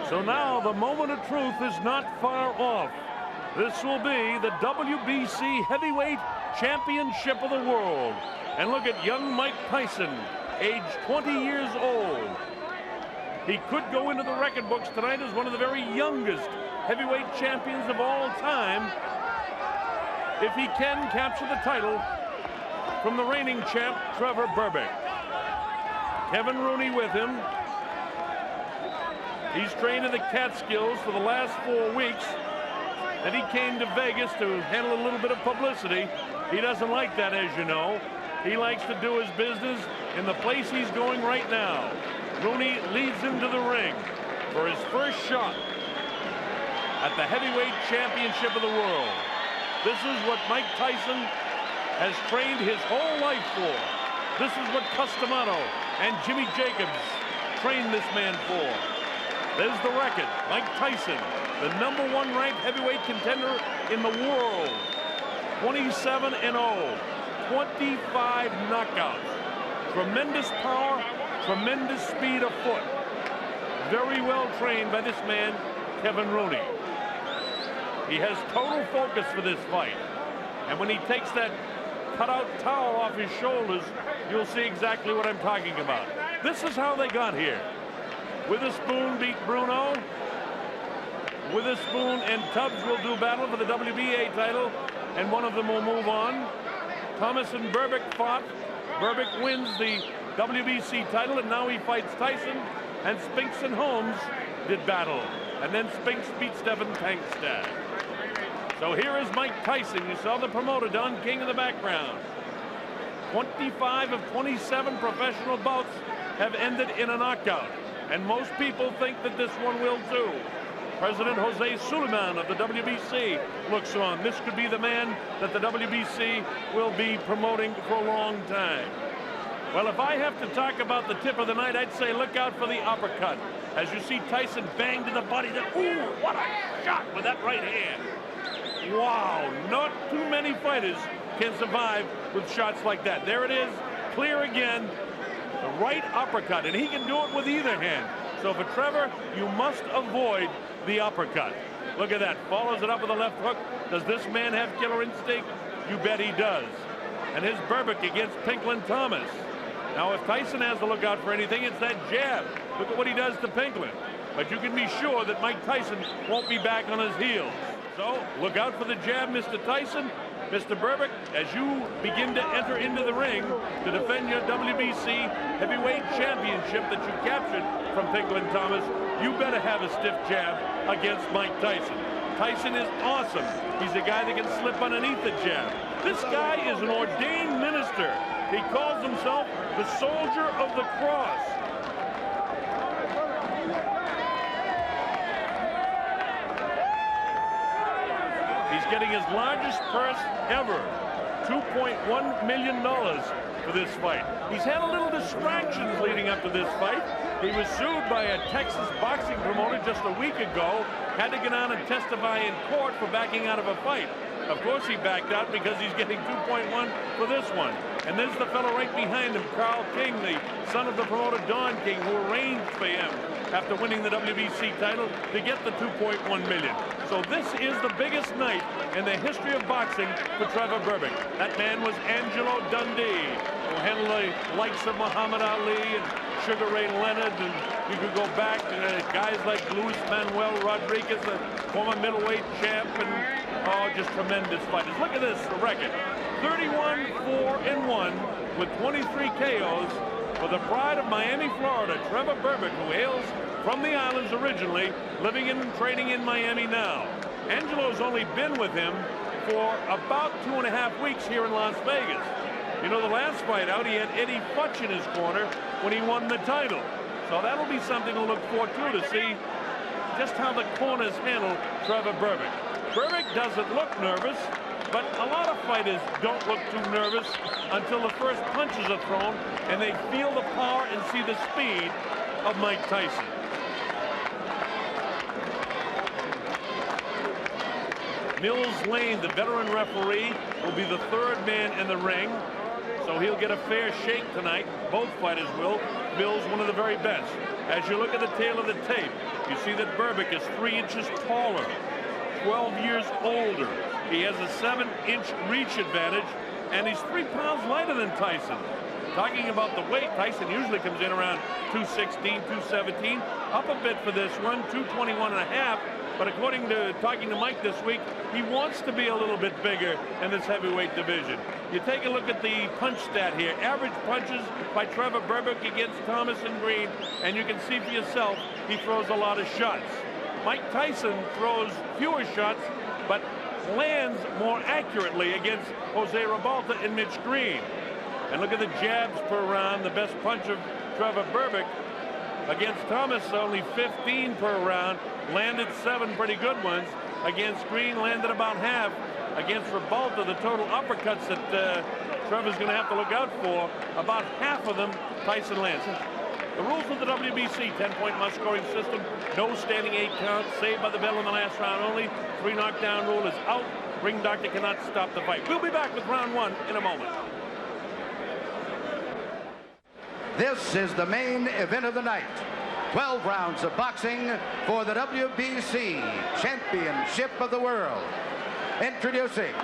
So now the moment of truth is not far off. This will be the WBC Heavyweight Championship of the World. And look at young Mike Tyson, age 20 years old. He could go into the record books tonight as one of the very youngest heavyweight champions of all time if he can capture the title from the reigning champ, Trevor Berbick. Kevin Rooney with him. He's trained in the Catskills for the last 4 weeks. Then he came to Vegas to handle a little bit of publicity. He doesn't like that, as you know. He likes to do his business in the place he's going right now. Rooney leads him to the ring for his first shot at the heavyweight championship of the world. This is what Mike Tyson has trained his whole life for. This is what Customato and Jimmy Jacobs trained this man for. There's the record. Mike Tyson, the #1 ranked heavyweight contender in the world. 27-0, 25 knockouts. Tremendous power, tremendous speed of foot. Very well trained by this man, Kevin Rooney. He has total focus for this fight. And when he takes that cutout towel off his shoulders, you'll see exactly what I'm talking about. This is how they got here. Witherspoon beat Bruno. Witherspoon and Tubbs will do battle for the WBA title, and one of them will move on. Thomas and Berbick fought. Berbick wins the WBC title, and now he fights Tyson. And Spinks and Holmes did battle. And then Spinks beat Stephen Tankstad. So here is Mike Tyson. You saw the promoter, Don King, in the background. 25 of 27 professional bouts have ended in a knockout. And most people think that this one will too. President Jose Suleiman of the WBC looks on. This could be the man that the WBC will be promoting for a long time. Well, if I have to talk about the tip of the night, I'd say look out for the uppercut. As you see Tyson bang to the body. Ooh, what a shot with that right hand. Wow, not too many fighters can survive with shots like that. There it is, clear again. The right uppercut, and he can do it with either hand. So for Trevor, you must avoid the uppercut. Look at that, follows it up with a left hook. Does this man have killer instinct? You bet he does. And here's Berbick against Pinklin Thomas. Now if Tyson has to look out for anything, it's that jab. Look at what he does to Pinklin. But you can be sure that Mike Tyson won't be back on his heels. So look out for the jab, Mr. Tyson. Mr. Berbick, as you begin to enter into the ring to defend your WBC heavyweight championship that you captured from Pinklin Thomas, you better have a stiff jab against Mike Tyson. Tyson is awesome. He's a guy that can slip underneath the jab. This guy is an ordained minister. He calls himself the Soldier of the Cross. He's getting his largest purse ever, $2.1 million for this fight. He's had a little distractions leading up to this fight. He was sued by a Texas boxing promoter just a week ago, had to get on and testify in court for backing out of a fight. Of course he backed out because he's getting 2.1 for this one. And there's the fellow right behind him, Carl King, the son of the promoter Don King, who arranged for him after winning the WBC title to get the 2.1 million. So this is the biggest night in the history of boxing for Trevor Berbick. That man was Angelo Dundee, who handled the likes of Muhammad Ali and Sugar Ray Leonard, and you could go back to guys like Luis Manuel Rodriguez, the former middleweight champ, and just tremendous fighters. Look at this, the record. 31-4-1 with 23 KOs for the pride of Miami, Florida, Trevor Berbick, who hails from the islands originally, living and training in Miami now. Angelo's only been with him for about 2.5 weeks here in Las Vegas. You know, the last fight out, he had Eddie Futch in his corner when he won the title. So that'll be something to look forward to see just how the corners handle Trevor Berbick. Berbick doesn't look nervous, but a lot of fighters don't look too nervous until the first punches are thrown and they feel the power and see the speed of Mike Tyson. Mills Lane, the veteran referee, will be the third man in the ring, so he'll get a fair shake tonight. Both fighters will. Mills, one of the very best. As you look at the tail of the tape, you see that Berbick is 3 inches taller, 12 years older. He has a 7-inch reach advantage, and he's 3 pounds lighter than Tyson. Talking about the weight, Tyson usually comes in around 216, 217, up a bit for this one, 221 and a half. But according to talking to Mike this week, he wants to be a little bit bigger in this heavyweight division. You take a look at the punch stat here. Average punches by Trevor Berbick against Thomas and Green, and you can see for yourself he throws a lot of shots. Mike Tyson throws fewer shots, but lands more accurately against Jose Ribalta and Mitch Green. And look at the jabs per round. The best punch of Trevor Berbick against Thomas, only 15 per round. Landed 7 pretty good ones. Against Green, landed about half. Against Ribalta, the total uppercuts that Trevor's going to have to look out for, about half of them Tyson lands. The rules of the WBC, 10-point must scoring system, no standing 8 count, saved by the bell in the last round only. 3 knockdown rule is out. Ring doctor cannot stop the fight. We'll be back with round 1 in a moment. This is the main event of the night. 12 rounds of boxing for the WBC Championship of the World. Introducing,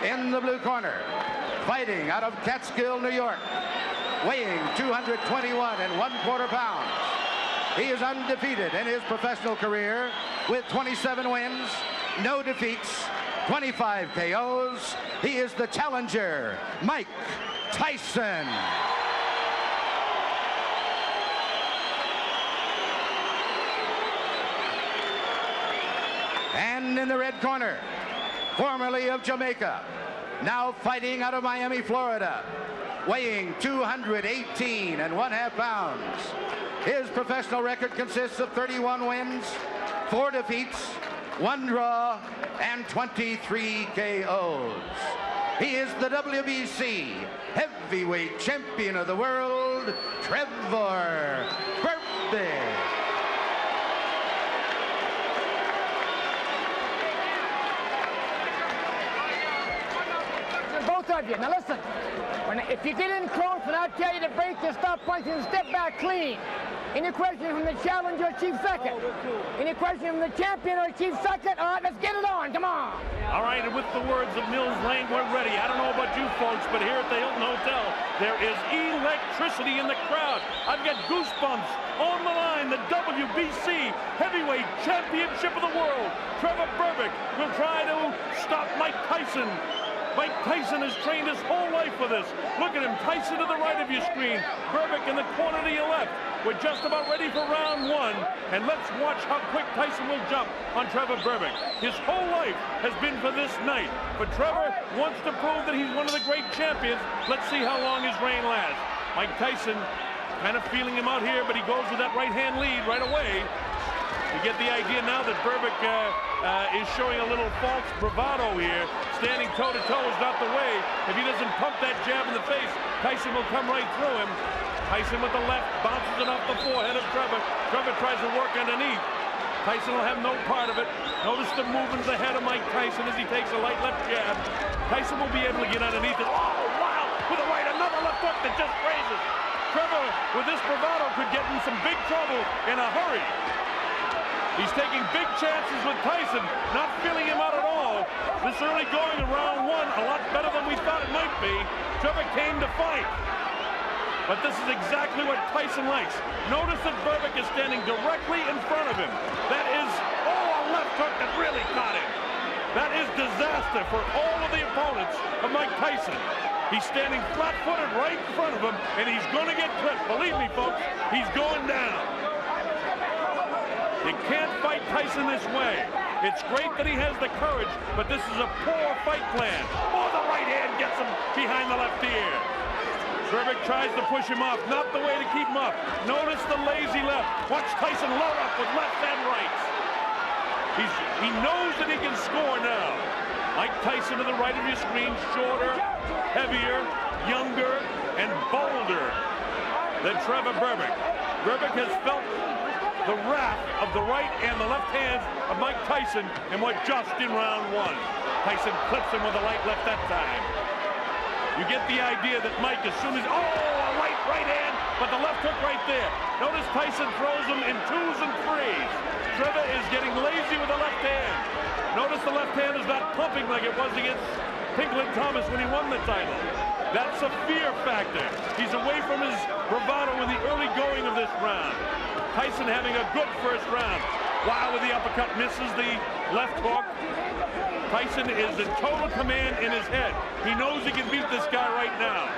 in the blue corner, fighting out of Catskill, New York, weighing 221 1/4 pounds. He is undefeated in his professional career with 27 wins, no defeats, 25 KOs. He is the challenger, Mike Tyson. And in the red corner, formerly of Jamaica, now fighting out of Miami, Florida, weighing 218 1/2 pounds. His professional record consists of 31 wins, 4 defeats, 1 draw, and 23 KOs. He is the WBC Heavyweight Champion of the World, Trevor Berbick. Both of you. Now listen, if you get in close and I tell you to break, you stop punching and step back clean. Any question from the challenger or chief second? Any question from the champion or chief second? All right, let's get it on. Come on. All right, and with the words of Mills Lane, we're ready. I don't know about you folks, but here at the Hilton Hotel, there is electricity in the crowd. I've got goosebumps. On the line, the WBC Heavyweight Championship of the World. Trevor Berbick will try to stop Mike Tyson. Mike Tyson has trained his whole life for this. Look at him, Tyson to the right of your screen, Berbick in the corner to your left. We're just about ready for round 1, and let's watch how quick Tyson will jump on Trevor Berbick. His whole life has been for this night, but Trevor wants to prove that he's one of the great champions. Let's see how long his reign lasts. Mike Tyson kind of feeling him out here, but he goes with that right-hand lead right away. You get the idea now that Berbick is showing a little false bravado here. Standing toe-to-toe is not the way. If he doesn't pump that jab in the face, Tyson will come right through him. Tyson with the left, bounces it off the forehead of Trevor. Trevor tries to work underneath. Tyson will have no part of it. Notice the movement of the head of Mike Tyson as he takes a light left jab. Tyson will be able to get underneath it. Oh, wow! With a right, another left hook that just grazes. Trevor, with this bravado, could get in some big trouble in a hurry. He's taking big chances with Tyson, not feeling him out at all. This early going in round 1, a lot better than we thought it might be. Trevor came to fight. But this is exactly what Tyson likes. Notice that Berbick is standing directly in front of him. That is, a left hook that really caught him. That is disaster for all of the opponents of Mike Tyson. He's standing flat-footed right in front of him, and he's going to get clipped. Believe me, folks, he's going down. You can't fight Tyson this way. It's great that he has the courage, but this is a poor fight plan. Oh, the right hand gets him behind the left ear. Berbick tries to push him off. Not the way to keep him up. Notice the lazy left. Watch Tyson load up with left and rights. He knows that he can score now. Mike Tyson to the right of your screen, shorter, heavier, younger, and bolder than Trevor Berbick. Berbick has felt the wrath of the right and the left hands of Mike Tyson in what just in round 1. Tyson clips him with a light left that time. You get the idea that Mike, as soon as, a right hand but the left hook right there. Notice Tyson throws him in 2s and 3s. Trevor is getting lazy with the left hand. Notice the left hand is not pumping like it was against Pinklin Thomas when he won the title. That's a fear factor. He's away from his bravado in the early going of this round. Tyson having a good first round. Wow, with the uppercut, misses the left hook. Tyson is in total command in his head. He knows he can beat this guy right now.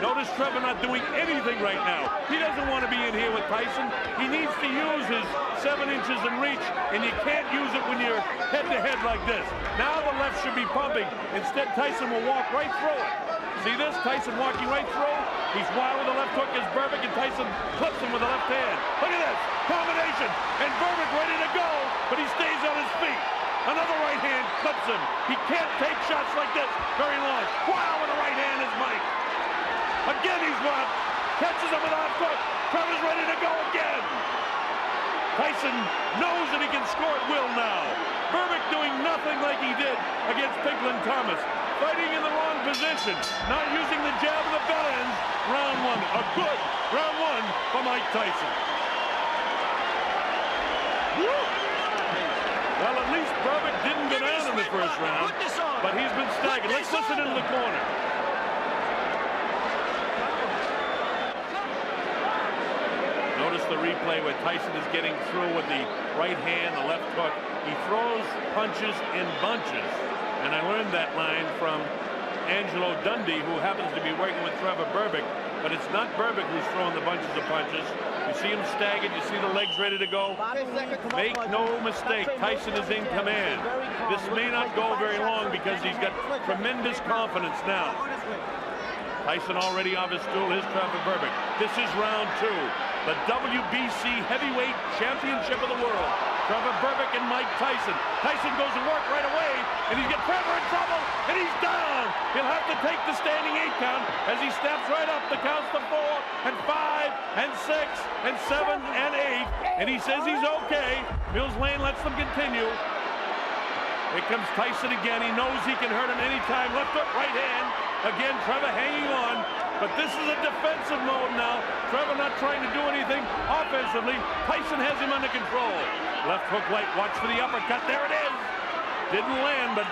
Notice Trevor not doing anything right now. He doesn't want to be in here with Tyson. He needs to use his 7 inches in reach, and you can't use it when you're head-to-head like this. Now the left should be pumping. Instead, Tyson will walk right through it. See this? Tyson walking right through. He's wild with the left hook as Berbick, and Tyson clips him with the left hand. Look at this. Combination. And Berbick ready to go, but he stays on his feet. Another right hand clips him. He can't take shots like this very long. Wow, with the right hand is Mike. Again, he's blocked. Catches him with a left hook. Trevor's ready to go again. Tyson knows that he can score at will now. Berbick doing nothing like he did against Pinklin Thomas. Fighting in the wrong position. Not using the jab of the bell ends. Round 1. A good round 1 for Mike Tyson. Woo! Well, at least Berbick didn't go down in the first round, but he's been staggered. Let's listen into the corner. Notice the replay where Tyson is getting through with the right hand, the left hook. He throws punches in bunches. And I learned that line from Angelo Dundee, who happens to be working with Trevor Berbick. But it's not Berbick who's throwing the bunches of punches. You see him staggered. You see the legs ready to go. Make no mistake, Tyson is in command. This may not go very long because he's got tremendous confidence now. Tyson already off his stool. Here's Trevor Berbick. This is round 2. The WBC Heavyweight Championship of the World. Trevor Berbick and Mike Tyson. Tyson goes to work right away, and he's got Trevor in trouble, and he's down. He'll have to take the standing 8 count as he steps right up. The counts to 4 and 5 and 6 and 7 and 8, and he says he's okay. Mills Lane lets them continue. Here comes Tyson again. He knows he can hurt him anytime. Left hook, right hand. Again, Trevor hanging on. But this is a defensive mode now. Trevor not trying to do anything offensively. Tyson has him under control. Left hook light. Watch for the uppercut. There it is. Didn't land, but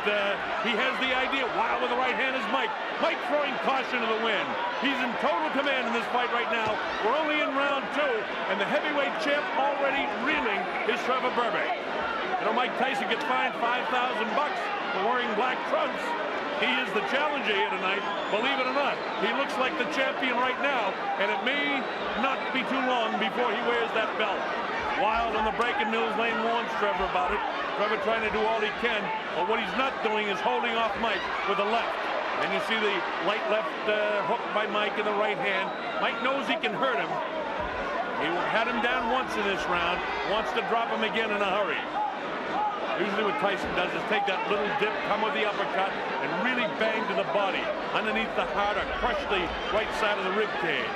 he has the idea. Wow, with the right hand is Mike. Mike throwing caution to the wind. He's in total command in this fight right now. We're only in round 2, and the heavyweight champ already reeling is Trevor Berbick. You know, Mike Tyson gets fined $5,000 for wearing black trunks. He is the challenger here tonight, believe it or not. He looks like the champion right now, and it may not be too long before he wears that belt. Wild on the break, and Mills Lane warns Trevor about it. Trevor trying to do all he can, but what he's not doing is holding off Mike with the left. And you see the light left hook by Mike in the right hand. Mike knows he can hurt him. He had him down once in this round, wants to drop him again in a hurry. Usually what Tyson does is take that little dip, come with the uppercut, and really bang to the body. Underneath the heart or crush the right side of the rib cage.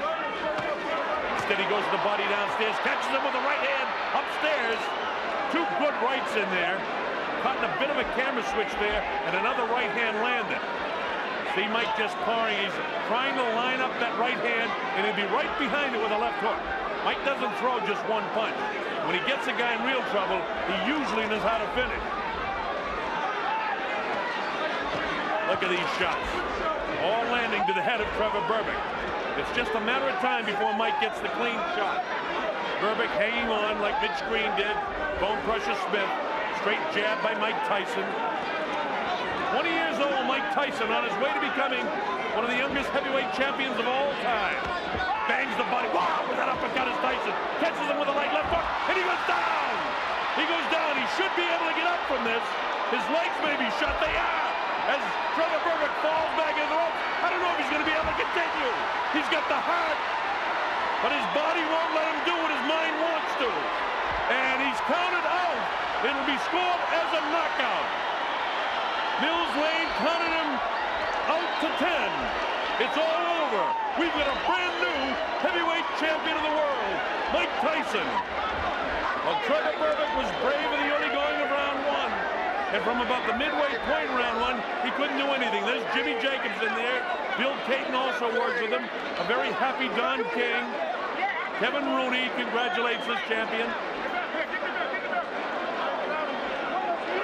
Instead he goes to the body downstairs, catches him with the right hand upstairs. 2 good rights in there. Caught in a bit of a camera switch there, and another right hand landed. See Mike just pawing. He's trying to line up that right hand, and he'll be right behind it with a left hook. Mike doesn't throw just one punch. When he gets a guy in real trouble, he usually knows how to finish. Look at these shots. All landing to the head of Trevor Berbick. It's just a matter of time before Mike gets the clean shot. Berbick hanging on like Mitch Green did. Bone Crusher Smith. Straight jab by Mike Tyson. 20 years old, Mike Tyson on his way to becoming one of the youngest heavyweight champions of all time. Bangs the body. Wow, with that uppercut is Tyson. Catches him with a light left hook, and he goes down. He goes down. He should be able to get up from this. His legs may be shut. They are. As Trevor Berbick falls back in the ropes. I don't know if he's going to be able to continue. He's got the heart, but his body won't let him do what his mind wants to. And he's counted out. It'll be scored as a knockout. Mills Lane counted him out to 10. It's all over. We've got a brand new heavyweight champion of the world, Mike Tyson. Well, Trevor Berbick was brave in the early going of round 1. And from about the midway point in round one, he couldn't do anything. There's Jimmy Jacobs in there. Bill Caton also works with him. A very happy Don King. Kevin Rooney congratulates this champion.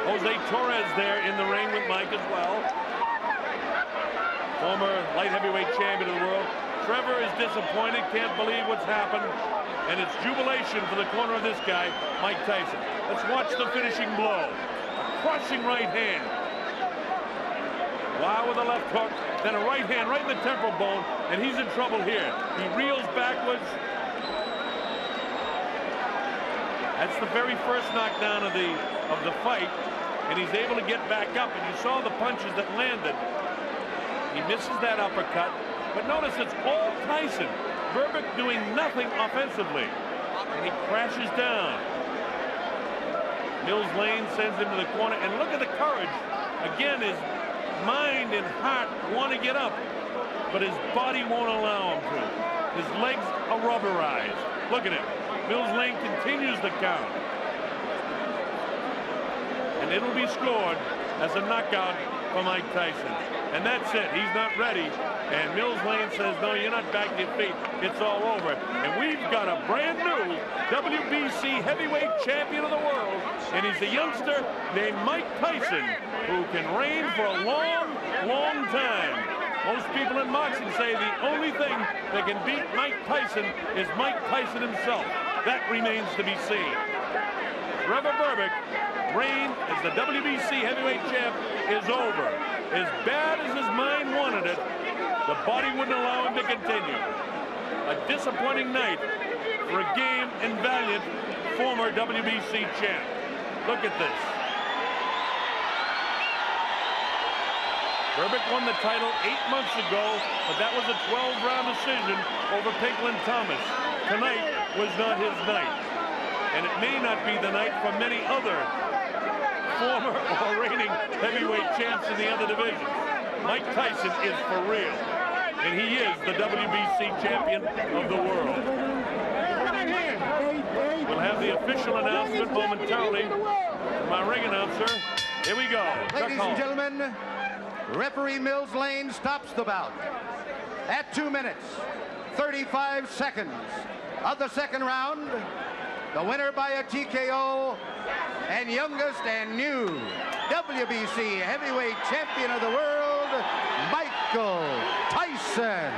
Jose Torres there in the ring with Mike as well. Former light heavyweight champion of the world. Trevor is disappointed, can't believe what's happened. And it's jubilation for the corner of this guy, Mike Tyson. Let's watch the finishing blow. Crushing right hand. Wow, with a left hook, then a right hand right in the temporal bone, and he's in trouble here. He reels backwards. That's the very first knockdown of the fight, and he's able to get back up, and you saw the punches that landed. He misses that uppercut, but notice it's all Tyson. Berbick doing nothing offensively, and he crashes down. Mills Lane sends him to the corner, and look at the courage. Again, his mind and heart want to get up, but his body won't allow him to. His legs are rubberized. Look at him. Mills Lane continues the count. And it'll be scored as a knockout for Mike Tyson. And that's it. He's not ready. And Mills Lane says, no, you're not back to your feet. It's all over. And we've got a brand new WBC heavyweight champion of the world. And he's a youngster named Mike Tyson, who can reign for a long, long time. Most people in boxing say the only thing that can beat Mike Tyson is Mike Tyson himself. That remains to be seen. Trevor Berbick reign as the WBC heavyweight champ is over. As bad as his mind wanted it, the body wouldn't allow him to continue. A disappointing night for a game and valiant former WBC champ. Look at this. Berbick won the title 8 months ago, but that was a 12-round decision over Pinklin Thomas. Tonight was not his night. And it may not be the night for many other former or reigning heavyweight champs in the other divisions. Mike Tyson is for real. And he is the WBC champion of the world. We'll have the official announcement momentarily from our ring announcer. Here we go. Ladies and gentlemen, referee Mills Lane stops the bout at 2 minutes, 35 seconds of the second round. The winner by a TKO and youngest and new WBC heavyweight champion of the world, Michael Tyson.